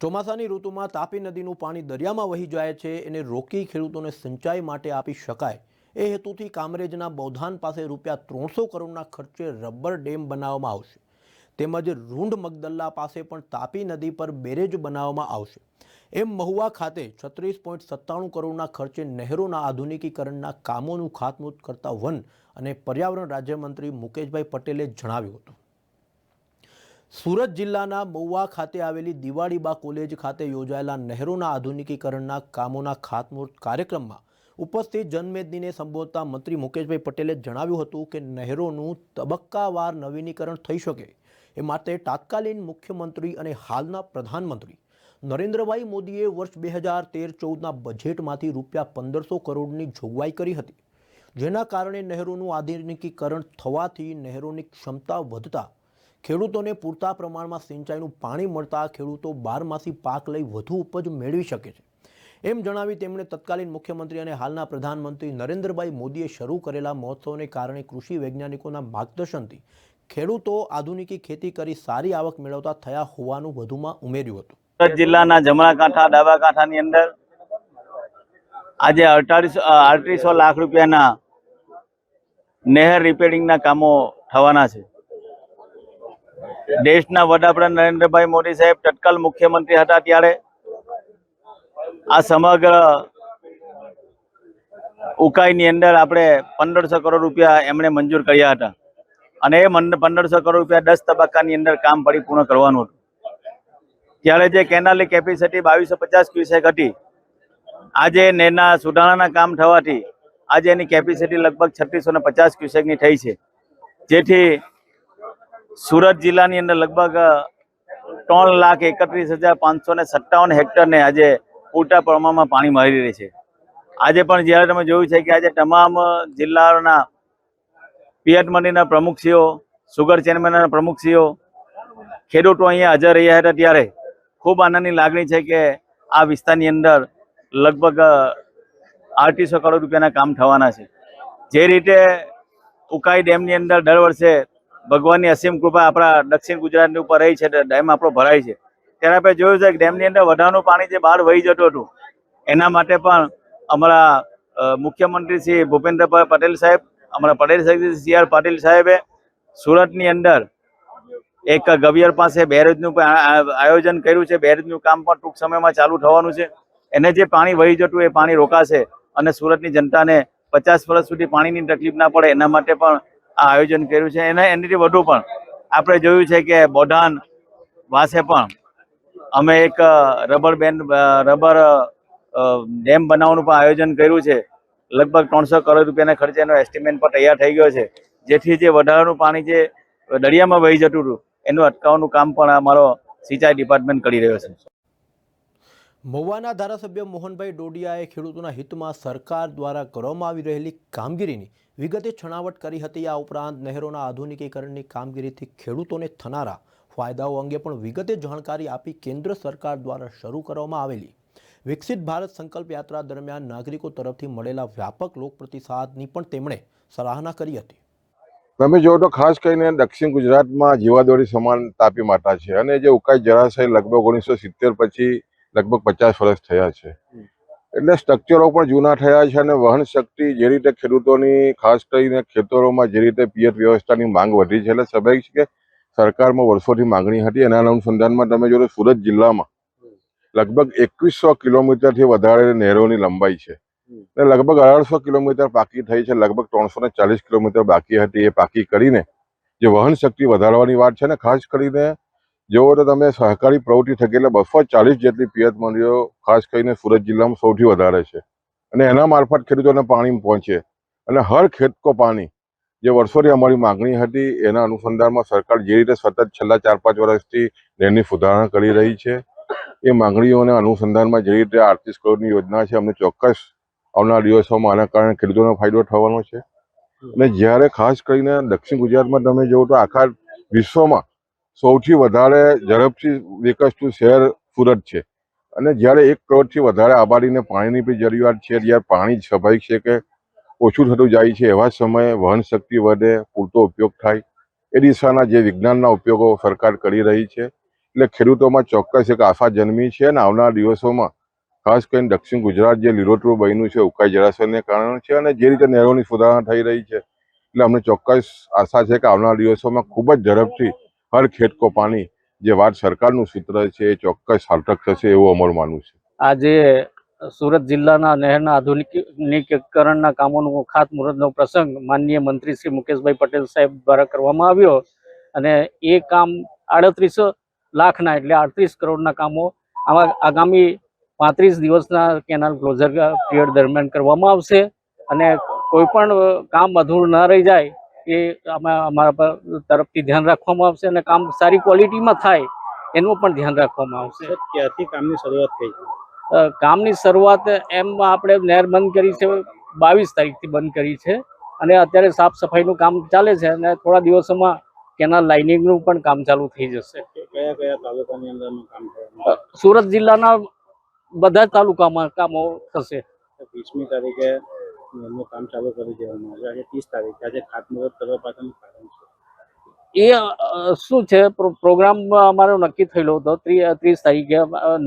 ચોમાસાની ઋતુમાં તાપી નદીનું પાણી દરિયામાં વહી જાય છે એને રોકી ખેડૂતોને સિંચાઈ માટે આપી શકાય એ હેતુથી કામરેજના બૌધાન પાસે ₹300 કરોડના ખર્ચે રબર ડેમ બનાવવામાં આવશે તેમજ રૂંઢ મગદલ્લા પાસે પણ તાપી નદી પર બેરેજ બનાવવામાં આવશે એમ મહુવા ખાતે 36.97 કરોડના ખર્ચે નહેરોના આધુનિકીકરણના કામોનું ખાતમુહૂર્ત કરતા વન અને પર્યાવરણ રાજ્યમંત્રી મુકેશભાઈ પટેલે જણાવ્યું હતું। સુરત જિલ્લાના મહુવા ખાતે આવેલી દિવાળીબા કોલેજ ખાતે યોજાયેલા નહેરોના આધુનિકીકરણના કામોના ખાતમુહૂર્ત કાર્યક્રમમાં ઉપસ્થિત જનમેદનીને સંબોધતા મંત્રી મુકેશભાઈ પટેલે જણાવ્યું હતું કે નહેરોનું તબક્કાવાર નવીનીકરણ થઈ શકે એ માટે તાત્કાલિન મુખ્યમંત્રી અને હાલના પ્રધાનમંત્રી નરેન્દ્રભાઈ મોદીએ વર્ષ 2013-14ના બજેટમાંથી ₹1500 કરોડની જોગવાઈ કરી હતી, જેના કારણે નહેરોનું આધુનિકીકરણ થવાથી નહેરોની ક્ષમતા વધતા ખેડૂતોને પૂરતા પ્રમાણમાં સિંચાઈનું પાણી મળતા ખેડૂતો બારમાસી પાક લઈ વધુ ઉપજ મેળવી શકે છે એમ જણાવી તેમણે તત્કાલીન મુખ્યમંત્રી અને હાલના પ્રધાનમંત્રી નરેન્દ્રભાઈ મોદીએ શરૂ કરેલા મહોત્સવને કારણે કૃષિ વૈજ્ઞાનિકોના માર્ગદર્શનથી ખેડૂતો આધુનિકી ખેતી કરી સારી આવક મેળવતા થયા હોવાનું વધુમાં ઉમેર્યું હતું। સુરત જિલ્લાના જમણા કાંઠા ડાબા કાંઠાની અંદર આજે 3800 લાખ રૂપિયાના નહેર રિપેરિંગના કામો થવાના છે। દેશના વડાપ્રધાન નરેન્દ્રભાઈ મોદી સાહેબ તત્કાલ મુખ્યમંત્રી હતા ત્યારે આ સમગ્ર ઉકાઈની અંદર આપણે 1500 કરોડ રૂપિયા એમણે મંજૂર કર્યા હતા અને એ 1500 કરોડ રૂપિયા 10 તબક્કાની અંદર કામ પરિપૂર્ણ કરવાનું હતું। ત્યારે જે કેનાલની કેપેસિટી 2250 ક્યુસેક હતી, આજે નહેરના સુધારણાના કામ થવાથી આજે એની કેપેસિટી લગભગ 3650 ક્યુસેકની થઈ છે, જેથી સુરત જિલ્લાની અંદર લગભગ 3,31,557 હેક્ટરને આજે પૂરતા પ્રમાણમાં પાણી મળી રહે છે। આજે પણ જ્યારે તમે જોયું છે કે આજે તમામ જિલ્લાના પિયત મંડીના પ્રમુખશ્રીઓ, સુગર ચેરમેનના પ્રમુખશ્રીઓ, ખેડૂતો અહીંયા હાજર રહ્યા હતા ત્યારે ખૂબ આનંદની લાગણી છે કે આ વિસ્તારની અંદર લગભગ 3800 કરોડ રૂપિયાના કામ થવાના છે। જે રીતે ઉકાઈ ડેમની અંદર દર વર્ષે ભગવાનની અસીમ કૃપા આપણા દક્ષિણ ગુજરાતની ઉપર રહી છે, ડેમ આપણો ભરાય છે, ત્યારે આપણે જોયું છે કે ડેમની અંદર વધારાનું પાણી જે બહાર વહી જતું હતું એના માટે પણ અમારા મુખ્યમંત્રી શ્રી ભૂપેન્દ્રભાઈ પટેલ સાહેબ, અમારા પટેલ સાહેબ CR પાટીલ સાહેબે સુરતની અંદર એક ગવિયર પાસે બેરેજનું આયોજન કર્યું છે। બેરેજનું કામ પણ ટૂંક સમયમાં ચાલુ થવાનું છે। એને જે પાણી વહી જતું એ પાણી રોકાશે અને સુરતની જનતાને 50 વર્ષ સુધી પાણીની તકલીફ ના પડે એના માટે પણ આ આયોજન કર્યું છે। એનાથી વધુ પણ આપણે જોયું છે કે બૌધાન વાસે પણ અમે એક રબર ડેમ બનાવવાનું પણ આયોજન કર્યું છે। લગભગ 300 કરોડ રૂપિયાના ખર્ચે એનો એસ્ટિમેટ પણ તૈયાર થઈ ગયો છે, જેથી જે વધારાનું પાણી જે દરિયામાં વહી જતું હતું એનું અટકાવવાનું કામ પણ અમારો સિંચાઈ ડિપાર્ટમેન્ટ કરી રહ્યો છે। મહુવાના ધારાસભ્ય મોહનભાઈ ડોડિયાએ ખેડૂતોના હિતમાં સરકાર દ્વારા કરવામાં આવી રહેલી કામગીરીની વિગતે છણાવટ કરી હતી। આ ઉપરાંત નહેરોના આધુનિકીકરણની કામગીરીથી ખેડૂતોને થનારા ફાયદાઓ અંગે પણ વિગતે જાણકારી આપી કેન્દ્ર સરકાર દ્વારા શરૂ કરવામાં આવેલી વિકસિત ભારત સંકલ્પ યાત્રા દરમિયાન નાગરિકો તરફથી મળેલા વ્યાપક લોક પ્રતિસાદની પણ તેમણે સરાહના કરી હતી। તમે જો તો ખાસ કરીને દક્ષિણ ગુજરાતમાં જીવાદોરી સમાન તાપી માતા છે અને જે ઉકાઈ જળાશય લગભગ 1970 પછી લગભગ 50 વર્ષ થયા છે, એટલે સ્ટ્રક્ચરો પણ જૂના થયા છે અને વહન શક્તિ જે રીતે ખેડૂતોની ખાસ કરીને ખેતરોમાં જે રીતે પિયત વ્યવસ્થાની માંગ વધી છે, એટલે સ્વાભાવિક છે કે સરકારમાં વર્ષોથી માંગણી હતી। એના અનુસંધાનમાં તમે જો તો સુરત જિલ્લામાં લગભગ 2100 કિલોમીટરથી વધારે નહેરોની લંબાઈ છે અને લગભગ 1800 કિલોમીટર પાકી થઈ છે। લગભગ 340 કિલોમીટર બાકી હતી, એ પાકી કરીને જે વહન શક્તિ વધારવાની વાત છે ને, ખાસ કરીને જો તો તમે સહકારી પ્રવૃત્તિ થકી એટલે 240 જેટલી પિયત મંડળીઓ ખાસ કરીને સુરત જિલ્લામાં સૌથી વધારે છે અને એના મારફત ખેડૂતોને પાણી પહોંચે અને હર ખેત કો પાણી જે વર્ષોથી અમારી માંગણી હતી એના અનુસંધાનમાં સરકાર જે રીતે સતત છેલ્લા 4-5 વર્ષથી નહેરની સુધારણા કરી રહી છે, એ માંગણીઓના અનુસંધાનમાં જે રીતે 38 કરોડની યોજના છે, અમને ચોક્કસ આવનાર દિવસોમાં આના કારણે ખેડૂતોનો ફાયદો થવાનો છે। અને જ્યારે ખાસ કરીને દક્ષિણ ગુજરાતમાં તમે જુઓ તો આખા વિશ્વમાં સૌથી વધારે ઝડપથી વિકસતું શહેર સુરત છે અને જ્યારે 1 કરોડથી વધારે આબાદીને પાણીની બી જરૂરિયાત છે, જ્યારે પાણી સ્વાભાવિક છે કે ઓછું થતું જાય છે, એવા સમયે વહન શક્તિ વધે, પૂરતો ઉપયોગ થાય એ દિશાના જે વિજ્ઞાનના ઉપયોગો સરકાર કરી રહી છે એટલે ખેડૂતોમાં ચોક્કસ એક આશા જન્મી છે અને આવનારા દિવસોમાં ખાસ કરીને દક્ષિણ ગુજરાત જે લીલોતરું બન્યું છે ઉકાઈ જળાશયને કારણે છે અને જે રીતે નહેરોની સુધારણા થઈ રહી છે એટલે અમને ચોક્કસ આશા છે કે આવનારા દિવસોમાં ખૂબ જ ઝડપથી હર ખેત કો પાણી જે વાત સરકારનું સૂત્ર છે એ ચોક્કસ સાર્થક થશે એવું અમારું માનવું છે. આજે સુરત જિલ્લાના નહેરના આધુનિકીકરણના કામોનું ખાતમુહૂર્તનો પ્રસંગ માનનીય મંત્રી શ્રી મુકેશભાઈ પટેલ સાહેબ દ્વારા કરવામાં આવ્યો અને એ કામ 38 લાખના એટલે 38 કરોડના કામો આમાં આગામી 35 દિવસના કેનાલ ક્લોઝર પીરિયડ દરમિયાન કરવામાં આવશે અને કોઈ પણ કામ અધૂરું ન રહી જાય એ અમારા તરફથી ધ્યાન રાખવામાં આવશે અને કામ સારી ક્વોલિટીમાં થાય એનું પણ ધ્યાન રાખવામાં આવશે. ક્યાંથી કામની શરૂઆત થઈ છે? કામની શરૂઆત એમ આપણે નહેર બંધ કરી છે 22 તારીખથી બંધ કરી છે અને અત્યારે સાફ સફાઈનું કામ ચાલે છે અને થોડા દિવસોમાં કેનાલ લાઇનિંગનું પણ કામ ચાલુ થઈ જશે. કયા કયા તાલુકાની અંદરનું કામ થવાનું? સુરત જિલ્લાના બધા જ તાલુકામાં કામો થશે. 20મી તારીખે એનું કામ ચાલુ કરી દેવામાં આવે. આજે 30 તારીખ, આજે ખાતમુહૂર્ત કરવા પાછળનું કારણ છે એ શું છે પ્રોગ્રામ અમારો નક્કી થયેલો હતો 30 તારીખે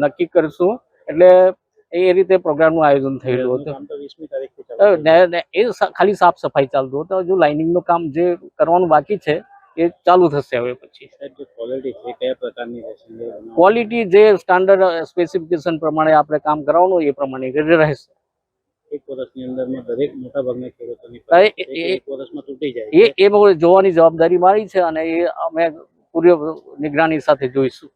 નક્કી કરીશું એટલે એ રીતે પ્રોગ્રામનું આયોજન થયેલું હતું. કામ તો 20મી તારીખથી ચાલુ એ ખાલી સાફ સફાઈ ચાલતું હતું. હજુ લાઇનિંગનું કામ જે કરવાનું બાકી છે એ ચાલુ થશે હવે પછી. જે ક્વોલિટી છે કયા પ્રકારની રહેશે? ક્વોલિટી જે સ્ટાન્ડર્ડ સ્પેસિફિકેશન પ્રમાણે આપણે કામ કરવાનું એ પ્રમાણે રહેશે. એક વર્ષની અંદરમાં દરેક મોટા ભાગના ખેડૂતોની એક વર્ષમાં તૂટી જાય એ જોવાની જવાબદારી મારી છે અને એ અમે પૂરી નિગરાની સાથે જોઈશું.